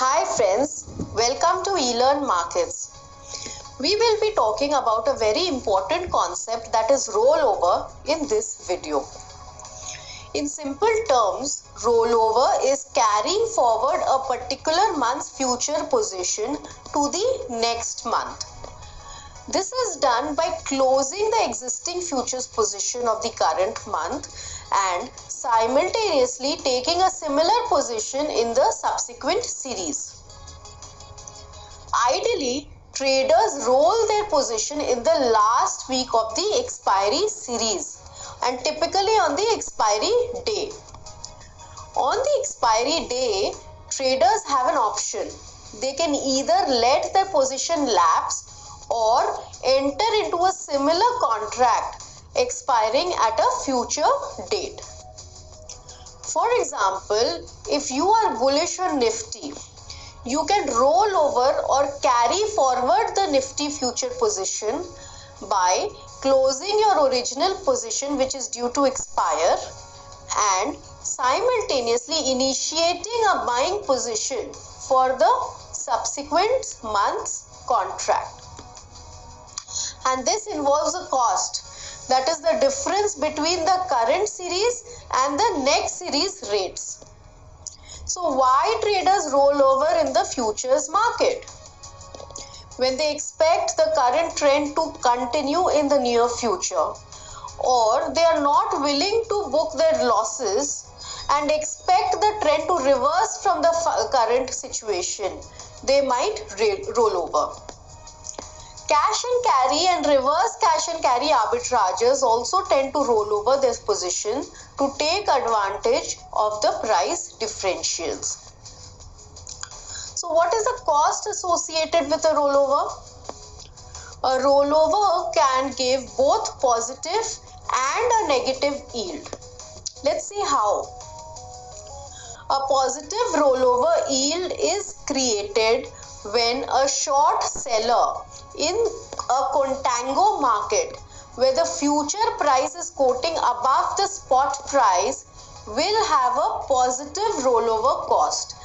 Hi friends, welcome to eLearn Markets. We will be talking about a very important concept, that is rollover, in this video. In simple terms, rollover is carrying forward a particular month's future position to the next month. This is done by closing the existing futures position of the current month and simultaneously taking a similar position in the subsequent series. Ideally, traders roll their position in the last week of the expiry series and typically on the expiry day. On the expiry day, traders have an option. They can either let their position lapse or enter into a similar contract expiring at a future date. For example, if you are bullish on Nifty, you can roll over or carry forward the Nifty future position by closing your original position which is due to expire and simultaneously initiating a buying position for the subsequent month's contract. And this involves a cost, that is the difference between the current series and the next series rates. So why traders roll over in the futures market? When they expect the current trend to continue in the near future, or they are not willing to book their losses and expect the trend to reverse from the current situation, they might roll over. Cash and carry and reverse cash and carry arbitrageurs also tend to roll over their position to take advantage of the price differentials. So what is the cost associated with a rollover? A rollover can give both positive and a negative yield. Let's see how. A positive rollover yield is created when a short seller in a contango market where the future price is quoting above the spot price will have a positive rollover cost,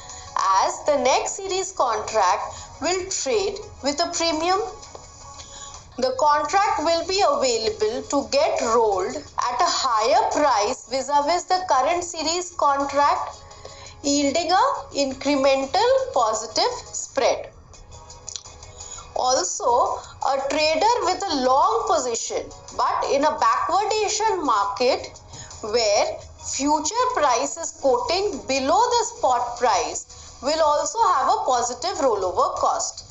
as the next series contract will trade with a premium. The contract will be available to get rolled at a higher price vis-a-vis the current series contract, yielding an incremental positive spread. Also, a trader with a long position but in a backwardation market where future price is quoting below the spot price will also have a positive rollover cost,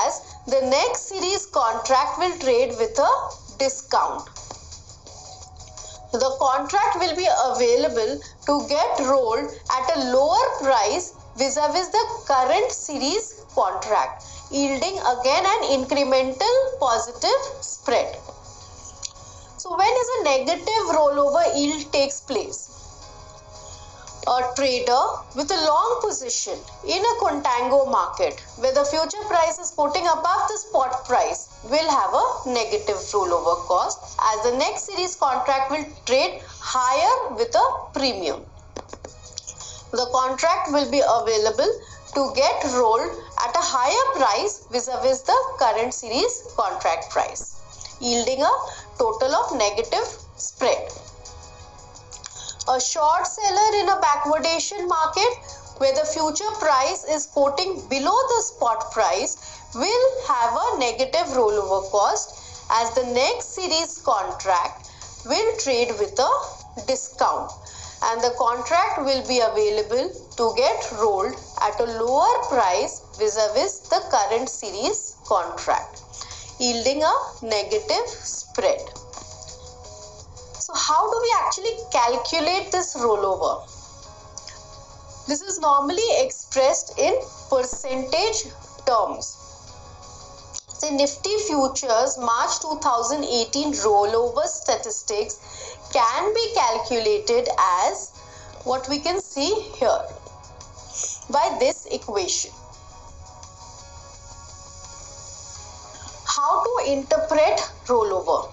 as the next series contract will trade with a discount. The contract will be available to get rolled at a lower price vis-a-vis the current series contract, yielding again an incremental positive spread. So when is a negative rollover yield takes place? A trader with a long position in a contango market where the future price is quoting above the spot price will have a negative rollover cost, as the next series contract will trade higher with a premium. The contract will be available to get rolled at a higher price vis-a-vis the current series contract price, yielding a total of negative spread. A short seller in a backwardation market where the future price is quoting below the spot price will have a negative rollover cost, as the next series contract will trade with a discount and the contract will be available to get rolled at a lower price vis-a-vis the current series contract, yielding a negative spread. So how do we actually calculate this rollover? This is normally expressed in percentage terms. The Nifty Futures March 2018 rollover statistics can be calculated as what we can see here by this equation. How to interpret rollover?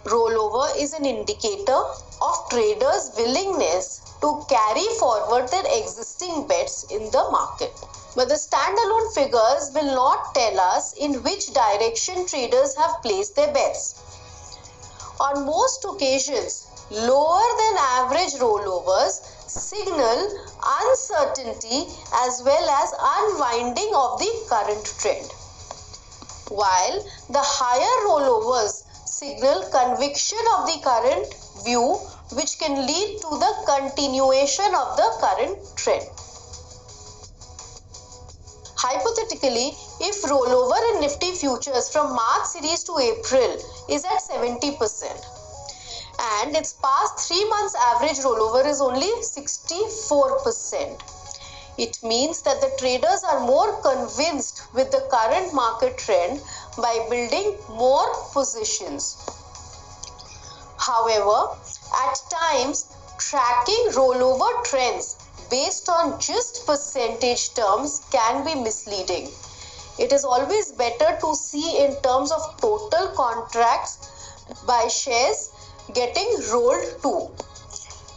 Rollover is an indicator of traders' willingness to carry forward their existing bets in the market. But the standalone figures will not tell us in which direction traders have placed their bets. On most occasions, lower than average rollovers signal uncertainty as well as unwinding of the current trend, while the higher rollovers signal conviction of the current view, which can lead to the continuation of the current trend. Hypothetically, if rollover in Nifty futures from March series to April is at 70% and its past 3 months average rollover is only 64%, it means that the traders are more convinced with the current market trend by building more positions. However, at times, tracking rollover trends based on just percentage terms can be misleading. It is always better to see in terms of total contracts by shares getting rolled too.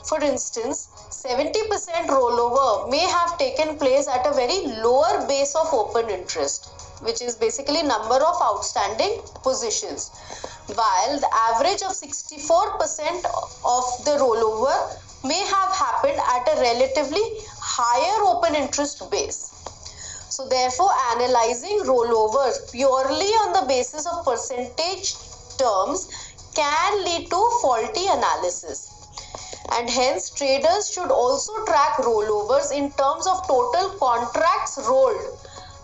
For instance, 70% rollover may have taken place at a very lower base of open interest, which is basically number of outstanding positions, while the average of 64% of the rollover may have happened at a relatively higher open interest base. So therefore, analyzing rollovers purely on the basis of percentage terms can lead to faulty analysis. And hence, traders should also track rollovers in terms of total contracts rolled,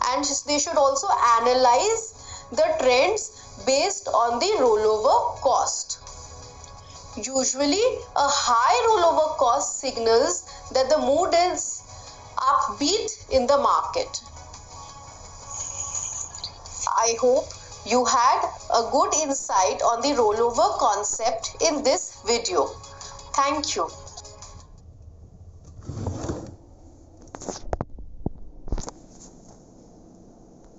and they should also analyze the trends based on the rollover cost. Usually, a high rollover cost signals that the mood is upbeat in the market. I hope you had a good insight on the rollover concept in this video. Thank you.